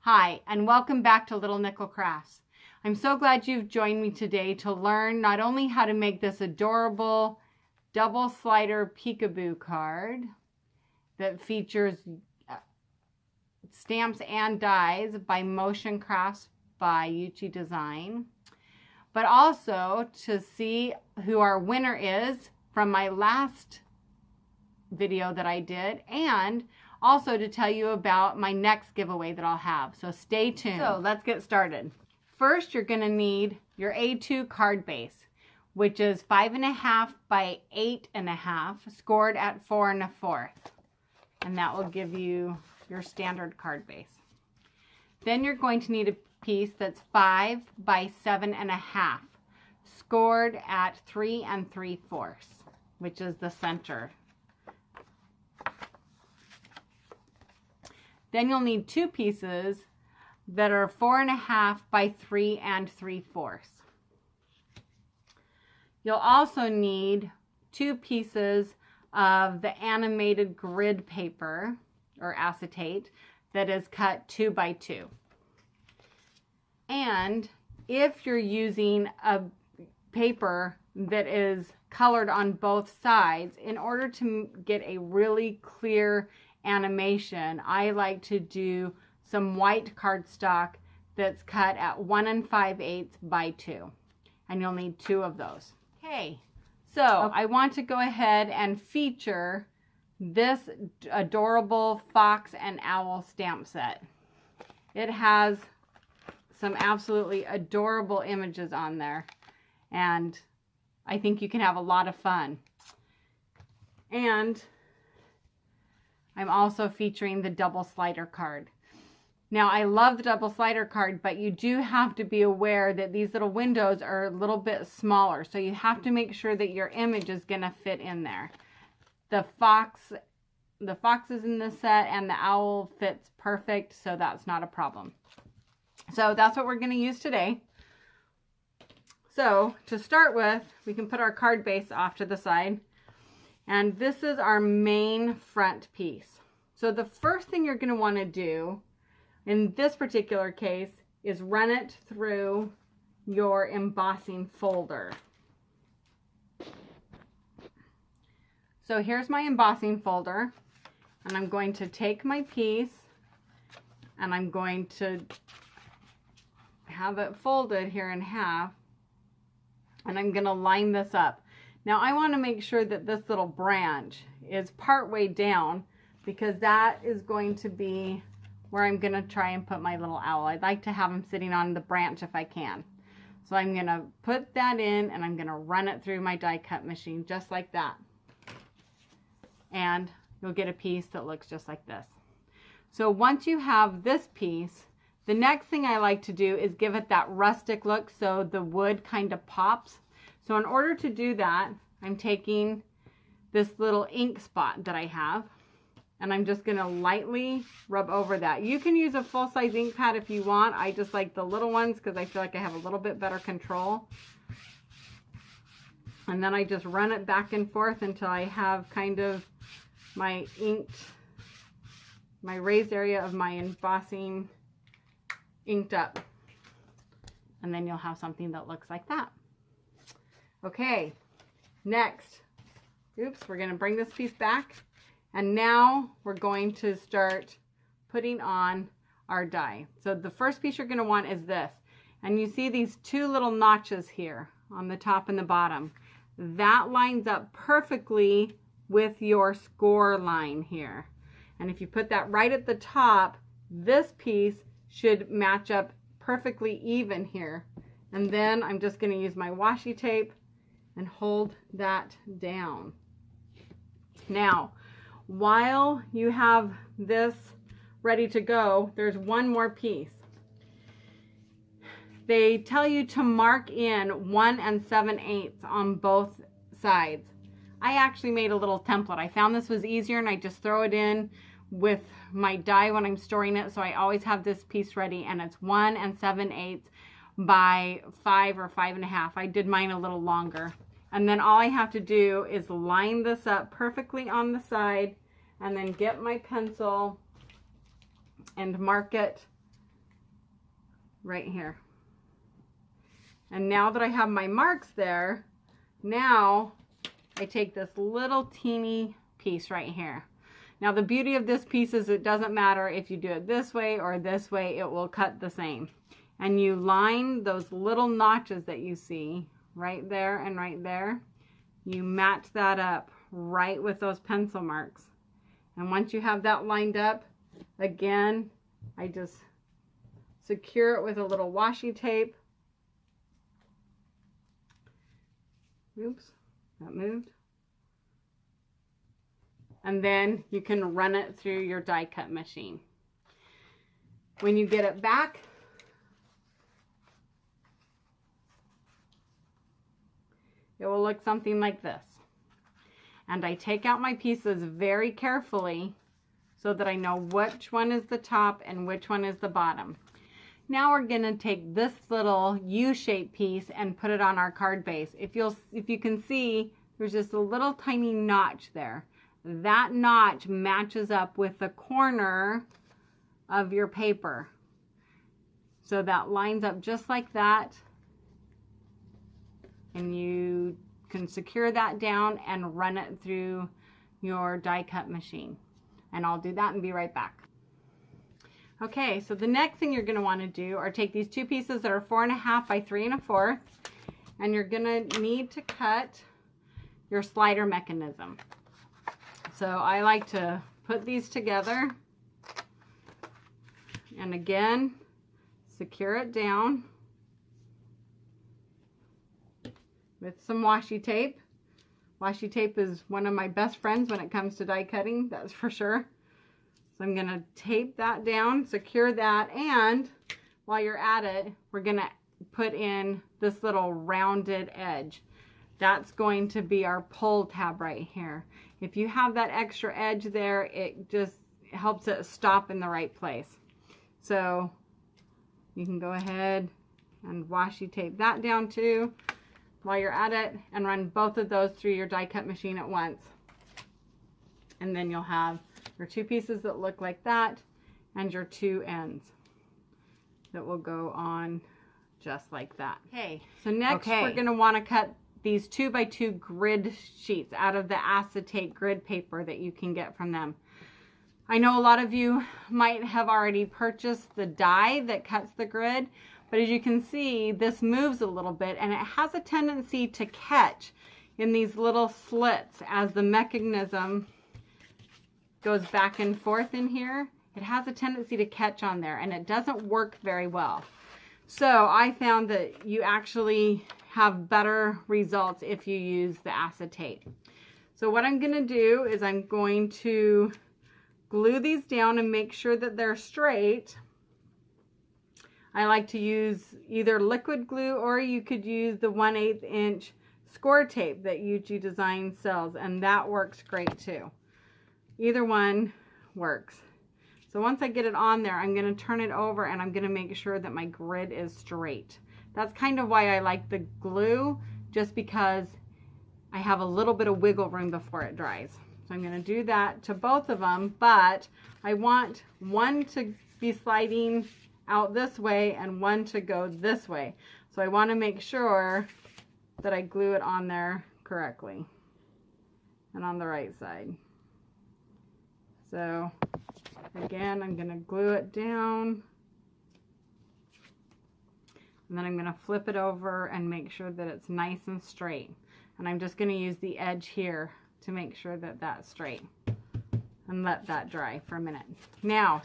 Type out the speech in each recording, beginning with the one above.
Hi, and welcome back to Little Nickel Crafts. I'm so glad you've joined me today to learn not only how to make this adorable double slider peekaboo card that features stamps and dies by Motion Crafts by Uchi Design, but also to see who our winner is from my last video that I did, and also to tell you about my next giveaway that I'll have. So stay tuned. So let's get started. First, you're going to need your A2 card base, which is 5.5 by 8.5, scored at 4 1/4. And that will give you your standard card base. Then you're going to need a piece that's 5 by 7.5, scored at 3 3/4, which is the center. Then you'll need two pieces that are 4.5 by 3 3/4. You'll also need two pieces of the animated grid paper or acetate that is cut 2 by 2. And if you're using a paper that is colored on both sides, in order to get a really clear animation, I like to do some white cardstock that's cut at 1 5/8 by 2, and you'll need 2 of those. Okay, so I want to go ahead and feature this adorable fox and owl stamp set. It has some absolutely adorable images on there, and I think you can have a lot of fun. And I'm also featuring the double slider card. Now, I love the double slider card, but you do have to be aware that these little windows are a little bit smaller. So you have to make sure that your image is going to fit in there. The fox is in the set and the owl fits perfect, so that's not a problem. So that's what we're going to use today. So to start with, we can put our card base off to the side. And this is our main front piece. So the first thing you're going to want to do in this particular case is run it through your embossing folder. So here's my embossing folder, and I'm going to take my piece and I'm going to have it folded here in half, and I'm going to line this up. Now I want to make sure that this little branch is part way down, because that is going to be where I'm going to try and put my little owl. I'd like to have him sitting on the branch if I can. So I'm going to put that in, and I'm going to run it through my die cut machine just like that. And you'll get a piece that looks just like this. So once you have this piece, the next thing I like to do is give it that rustic look so the wood kind of pops. So in order to do that, I'm taking this little ink spot that I have, and I'm just going to lightly rub over that. You can use a full-size ink pad if you want. I just like the little ones because I feel like I have a little bit better control. And then I just run it back and forth until I have kind of my raised area of my embossing inked up. And then you'll have something that looks like that. Okay, next, we're going to bring this piece back, and now we're going to start putting on our die. So the first piece you're going to want is this, and you see these 2 little notches here on the top and the bottom. That lines up perfectly with your score line here, and if you put that right at the top, this piece should match up perfectly even here. And then I'm just going to use my washi tape and hold that down. Now, while you have this ready to go, there's one more piece. They tell you to mark in 1 7/8 on both sides. I actually made a little template. I found this was easier, and I just throw it in with my die when I'm storing it. So I always have this piece ready, and it's 1 7/8 by 5 or 5.5. I did mine a little longer. And then all I have to do is line this up perfectly on the side, and then get my pencil and mark it right here. And now that I have my marks there, now I take this little teeny piece right here. Now the beauty of this piece is it doesn't matter if you do it this way or this way, it will cut the same. And you line those little notches that you see right there and right there. You match that up right with those pencil marks. And once you have that lined up, again, I just secure it with a little washi tape. Oops, that moved. And then you can run it through your die cut machine. When you get it back, it will look something like this. And I take out my pieces very carefully so that I know which one is the top and which one is the bottom. Now we're going to take this little U-shaped piece and put it on our card base. If you can see, there's just a little tiny notch there. That notch matches up with the corner of your paper. So that lines up just like that. And you can secure that down and run it through your die cut machine. And I'll do that and be right back. Okay, so the next thing you're going to want to do are take these two pieces that are 4.5 by 3 1/4, and you're going to need to cut your slider mechanism. So I like to put these together and again secure it down with some washi tape. Washi tape is one of my best friends when it comes to die cutting, that's for sure. So I'm going to tape that down, secure that, and while you're at it, we're going to put in this little rounded edge. That's going to be our pull tab right here. If you have that extra edge there, it just helps it stop in the right place. So you can go ahead and washi tape that down too while you're at it, and run both of those through your die cut machine at once. And then you'll have your two pieces that look like that and your two ends that will go on just like that. Okay, so next we're going to want to cut these 2 by 2 grid sheets out of the acetate grid paper that you can get from them. I know a lot of you might have already purchased the die that cuts the grid, but as you can see, this moves a little bit and it has a tendency to catch in these little slits as the mechanism goes back and forth in here. It has a tendency to catch on there and it doesn't work very well. So I found that you actually have better results if you use the acetate. So what I'm going to do is I'm going to glue these down and make sure that they're straight. I like to use either liquid glue or you could use the 1/8 inch score tape that Uchi Design sells, and that works great too. Either one works. So once I get it on there, I'm going to turn it over and I'm going to make sure that my grid is straight. That's kind of why I like the glue, just because I have a little bit of wiggle room before it dries. So I'm going to do that to both of them, but I want one to be sliding out this way and one to go this way. So I want to make sure that I glue it on there correctly and on the right side. So again, I'm going to glue it down and then I'm going to flip it over and make sure that it's nice and straight. And I'm just going to use the edge here to make sure that that's straight and let that dry for a minute. Now,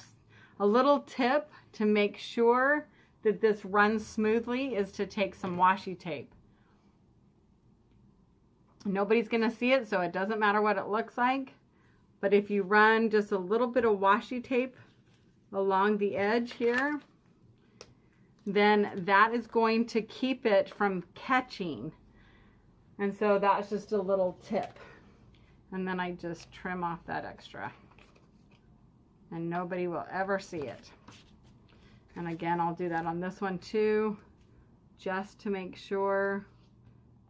a little tip to make sure that this runs smoothly is to take some washi tape. Nobody's going to see it, so it doesn't matter what it looks like. But if you run just a little bit of washi tape along the edge here, then that is going to keep it from catching. And so that's just a little tip. And then I just trim off that extra. And nobody will ever see it. And again, I'll do that on this one too, just to make sure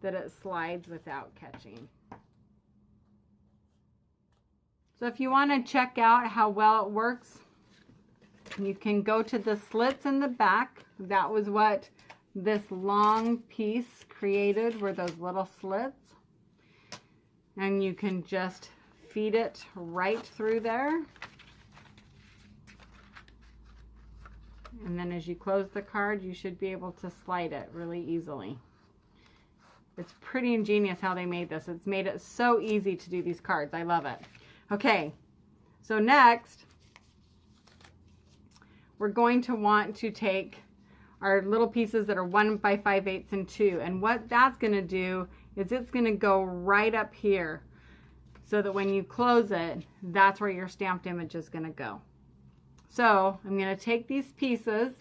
that it slides without catching. So if you want to check out how well it works, you can go to the slits in the back that was what this long piece created, were those little slits. And you can just feed it right through there. And then as you close the card, you should be able to slide it really easily. It's pretty ingenious how they made this. It's made it so easy to do these cards. I love it. Okay, so next, we're going to want to take our little pieces that are 1 by 5/8 and 2. And what that's going to do is it's going to go right up here so that when you close it, that's where your stamped image is going to go. So I'm going to take these pieces.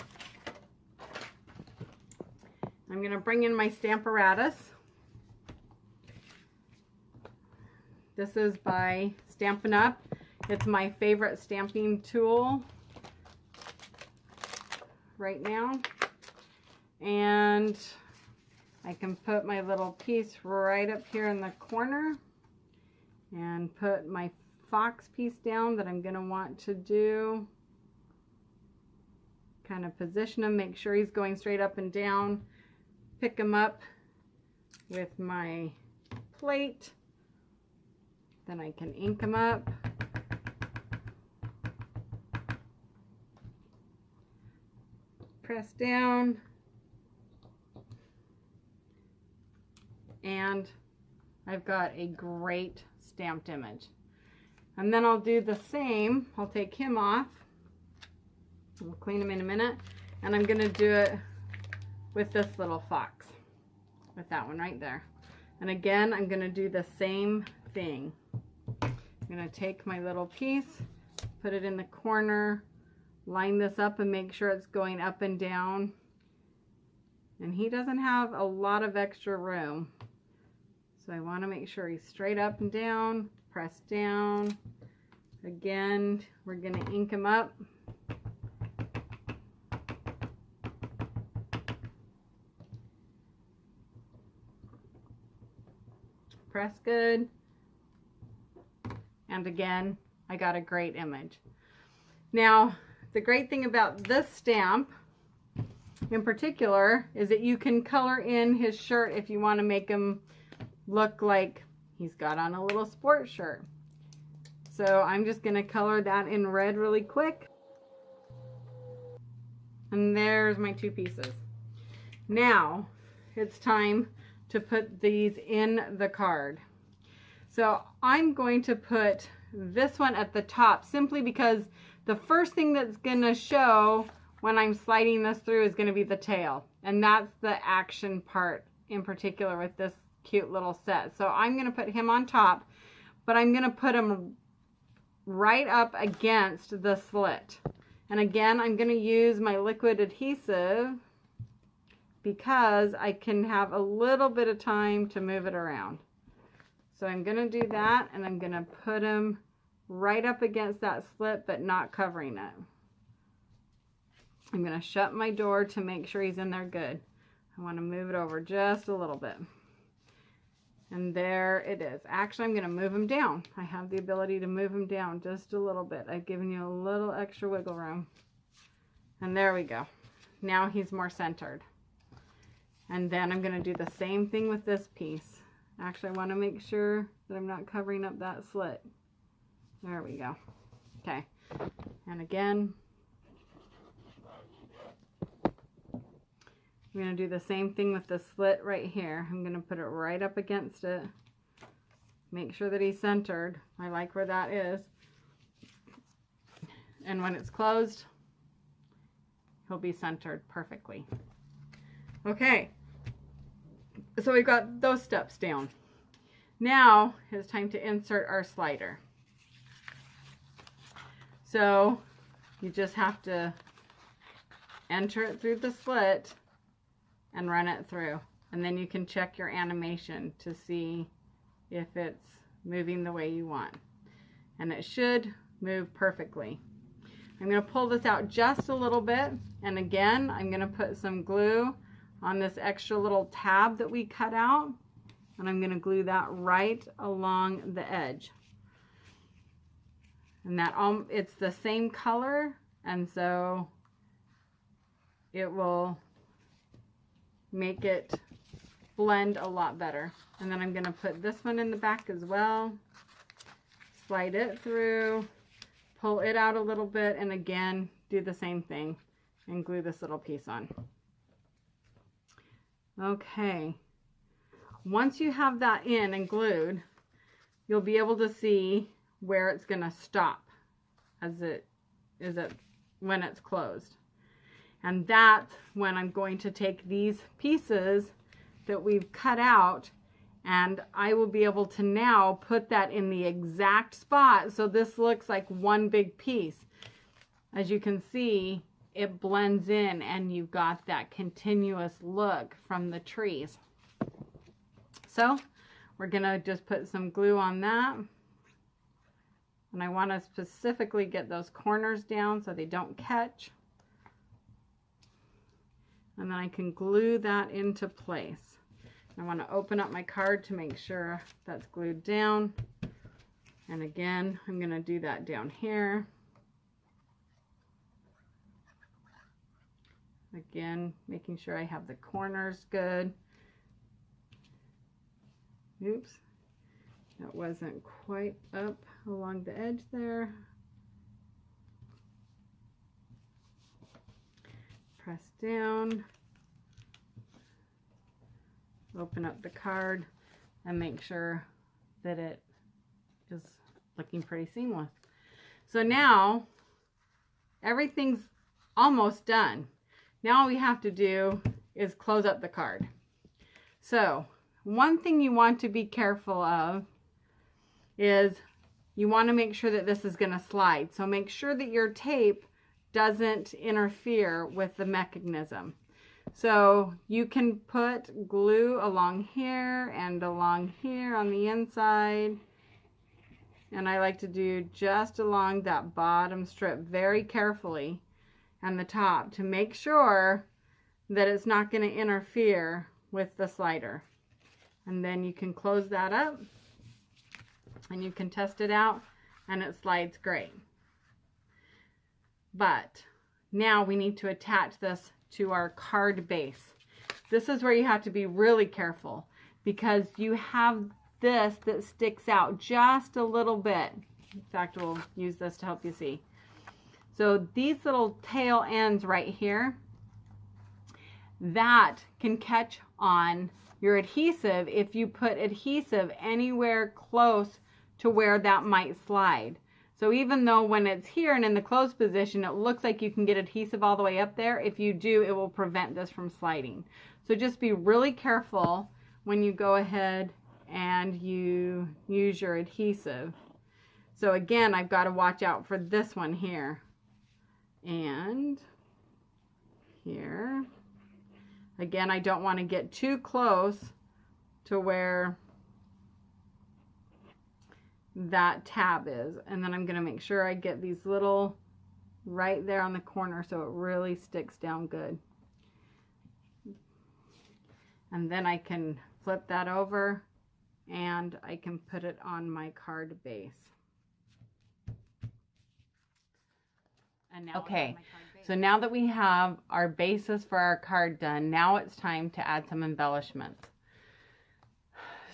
I'm going to bring in my Stamparatus. This is by Stampin' Up. It's my favorite stamping tool right now. And I can put my little piece right up here in the corner and put my fox piece down that I'm going to want to do. Kind of position him, make sure he's going straight up and down. Pick him up with my plate. Then I can ink him up. Press down. And I've got a great stamped image. And then I'll do the same. I'll take him off. I'll clean him in a minute. And I'm going to do it with this little fox. With that one right there. And again, I'm going to do the same thing. I'm going to take my little piece, put it in the corner, line this up and make sure it's going up and down. And he doesn't have a lot of extra room. So I want to make sure he's straight up and down, press down. Again, we're going to ink him up. Press good. And again, I got a great image. Now, the great thing about this stamp in particular is that you can color in his shirt if you want to make him look like he's got on a little sports shirt. So I'm just going to color that in red really quick. And there's my two pieces. Now it's time to put these in the card. So I'm going to put this one at the top simply because the first thing that's going to show when I'm sliding this through is going to be the tail. And that's the action part in particular with this cute little set. So I'm going to put him on top, but I'm going to put him right up against the slit. And again, I'm going to use my liquid adhesive because I can have a little bit of time to move it around. So I'm going to do that, and I'm going to put him right up against that slit, but not covering it. I'm going to shut my door to make sure he's in there good. I want to move it over just a little bit. And there it is. Actually, I'm going to move him down. I have the ability to move him down just a little bit. I've given you a little extra wiggle room. And there we go. Now he's more centered. And then I'm going to do the same thing with this piece. Actually, I want to make sure that I'm not covering up that slit. There we go. Okay. And again, I'm going to do the same thing with the slit right here. I'm going to put it right up against it. Make sure that he's centered. I like where that is. And when it's closed, he'll be centered perfectly. Okay. So we've got those steps down. Now it's time to insert our slider. So you just have to enter it through the slit and run it through. And then you can check your animation to see if it's moving the way you want. And it should move perfectly. I'm going to pull this out just a little bit. And again, I'm going to put some glue on this extra little tab that we cut out, and I'm going to glue that right along the edge. And that it's the same color, and so it will make it blend a lot better. And then I'm going to put this one in the back as well. Slide it through, pull it out a little bit, and again, do the same thing and glue this little piece on. Okay. Once you have that in and glued, you'll be able to see where it's going to stop when it's closed. And that's when I'm going to take these pieces that we've cut out, and I will be able to now put that in the exact spot so this looks like one big piece. As you can see, it blends in and you've got that continuous look from the trees. So we're gonna just put some glue on that. And I want to specifically get those corners down so they don't catch. And then I can glue that into place. I want to open up my card to make sure that's glued down. And again, I'm going to do that down here. Again, making sure I have the corners good. Oops, that wasn't quite up along the edge there. Press down. Open up the card and make sure that it is looking pretty seamless. So now everything's almost done. Now all we have to do is close up the card. So one thing you want to be careful of is you want to make sure that this is going to slide. So make sure that your tape doesn't interfere with the mechanism. So you can put glue along here and along here on the inside. And I like to do just along that bottom strip very carefully and the top to make sure that it's not going to interfere with the slider. And then you can close that up and you can test it out and it slides great. But now we need to attach this to our card base. This is where you have to be really careful because you have this that sticks out just a little bit. In fact, we'll use this to help you see. So these little tail ends right here, that can catch on your adhesive if you put adhesive anywhere close to where that might slide. So even though when it's here and in the closed position, it looks like you can get adhesive all the way up there, if you do, it will prevent this from sliding. So just be really careful when you go ahead and you use your adhesive. So again, I've got to watch out for this one here. And here. Again, I don't want to get too close to where that tab is, and then I'm going to make sure I get these little right there on the corner so it really sticks down good. And then I can flip that over and I can put it on my card base. And now okay, so now that we have our bases for our card done, now it's time to add some embellishments.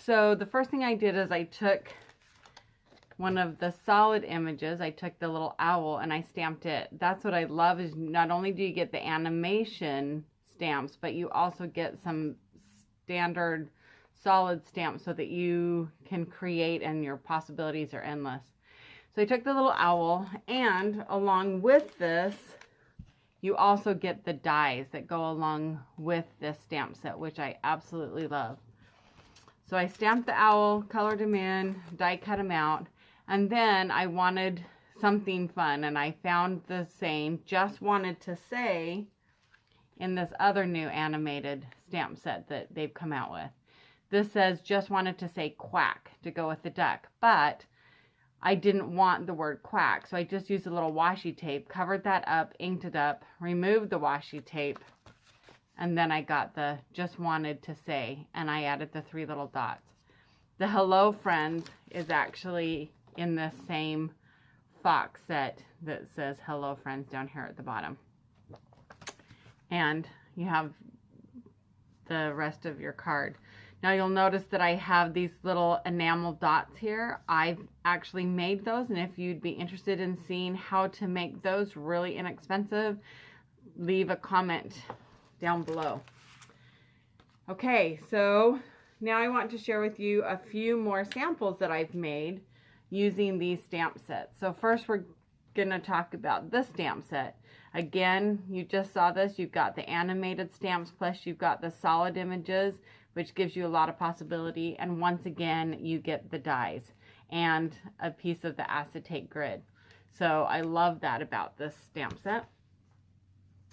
So the first thing I did is I took one of the solid images, I took the little owl and I stamped it. That's what I love, is not only do you get the animation stamps, but you also get some standard solid stamps so that you can create and your possibilities are endless. So I took the little owl, and along with this, you also get the dies that go along with this stamp set, which I absolutely love. So I stamped the owl, colored him in, die cut him out, and then I wanted something fun, and I found the saying, "Just wanted to say," in this other new animated stamp set that they've come out with. This says, "Just wanted to say quack," to go with the duck, but I didn't want the word quack, so I just used a little washi tape, covered that up, inked it up, removed the washi tape, and then I got the "just wanted to say," and I added the 3 little dots. The "Hello Friends" is actually in the same fox set that says "Hello Friends" down here at the bottom. and you have the rest of your card. Now you'll notice that I have these little enamel dots here. I've actually made those, and if you'd be interested in seeing how to make those really inexpensive, leave a comment down below. Okay, so now I want to share with you a few more samples that I've made using these stamp sets. So first we're gonna talk about this stamp set. Again, you just saw this. You've got the animated stamps, plus you've got the solid images, which gives you a lot of possibility. And once again, you get the dies and a piece of the acetate grid. So I love that about this stamp set.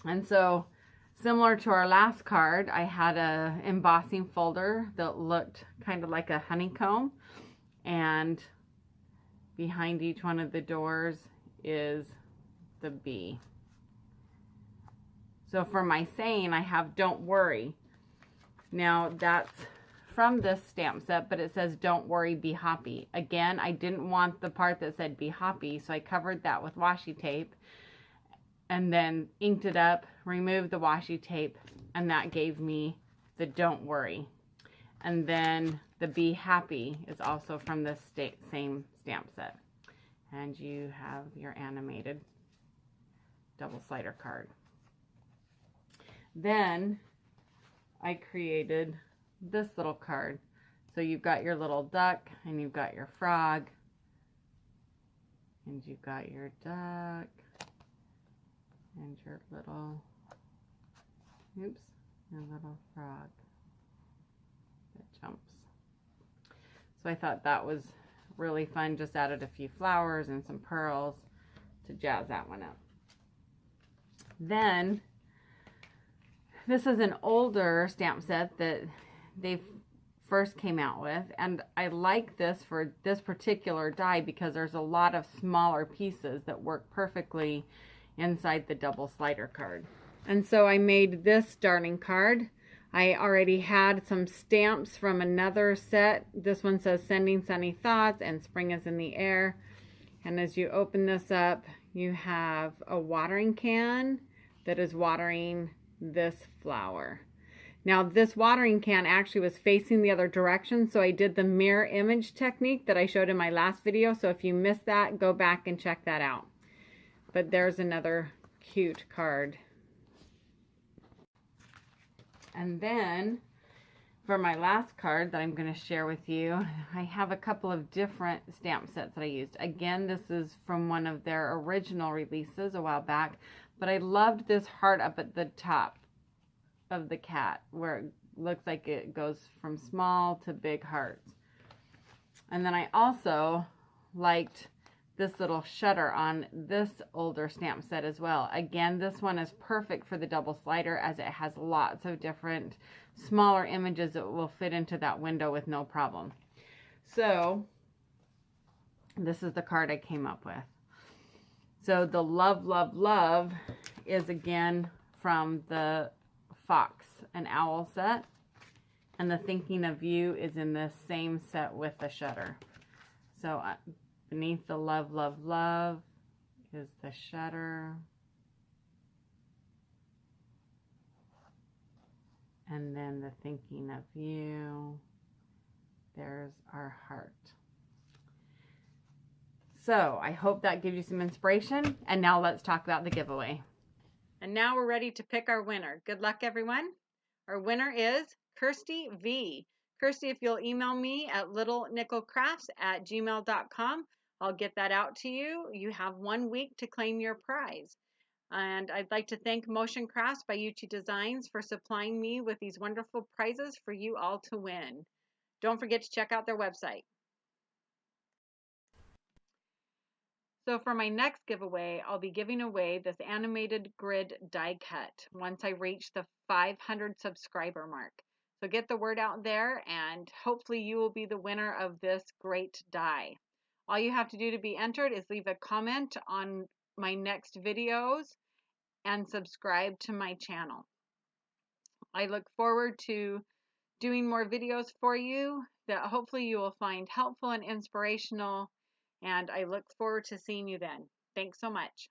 And so similar to our last card, I had a embossing folder that looked kind of like a honeycomb, and behind each one of the doors is the bee. So for my saying, I have "don't worry." Now that's from this stamp set, but it says "don't worry, be happy." Again, I didn't want the part that said "be happy," so I covered that with washi tape and then inked it up, removed the washi tape, and that gave me the "don't worry." And then the "be happy" is also from this same stamp set. And you have your animated double slider card. Then I created this little card. So you've got your little duck, and you've got your frog, and you've got your duck, and your little, your little frog that jumps. So I thought that was really fun. Just added a few flowers and some pearls to jazz that one up. Then this is an older stamp set that they first came out with, and I like this for this particular die because there's a lot of smaller pieces that work perfectly inside the double slider card. And so I made this starting card. I already had some stamps from another set. This one says "Sending Sunny Thoughts" and "Spring is in the Air." And as you open this up, you have a watering can that is watering this flower. Now this watering can actually was facing the other direction, so I did the mirror image technique that I showed in my last video. So if you missed that, go back and check that out. But there's another cute card. And then for my last card that I'm going to share with you, I have a couple of different stamp sets that I used. Again, this is from one of their original releases a while back, but I loved this heart up at the top of the cat where it looks like it goes from small to big hearts. And then I also liked this little shutter on this older stamp set as well. Again, this one is perfect for the double slider as it has lots of different smaller images that will fit into that window with no problem. So this is the card I came up with. So the "Love, Love, Love" is again from the Fox and Owl set, and the "Thinking of You" is in the same set with the shutter. So beneath the "Love, Love, Love" is the shutter, and then the "Thinking of You," there's our heart. So I hope that gives you some inspiration, and now let's talk about the giveaway. And now we're ready to pick our winner. Good luck, everyone. Our winner is Kirsty V. Kirsty, if you'll email me at littlenickelcrafts@gmail.com, I'll get that out to you. You have 1 week to claim your prize. And I'd like to thank Motion Crafts by Uchi Designs for supplying me with these wonderful prizes for you all to win. Don't forget to check out their website. So for my next giveaway, I'll be giving away this animated grid die cut once I reach the 500 subscriber mark. So get the word out there, and hopefully you will be the winner of this great die. All you have to do to be entered is leave a comment on my next videos and subscribe to my channel. I look forward to doing more videos for you that hopefully you will find helpful and inspirational, and I look forward to seeing you then. Thanks so much.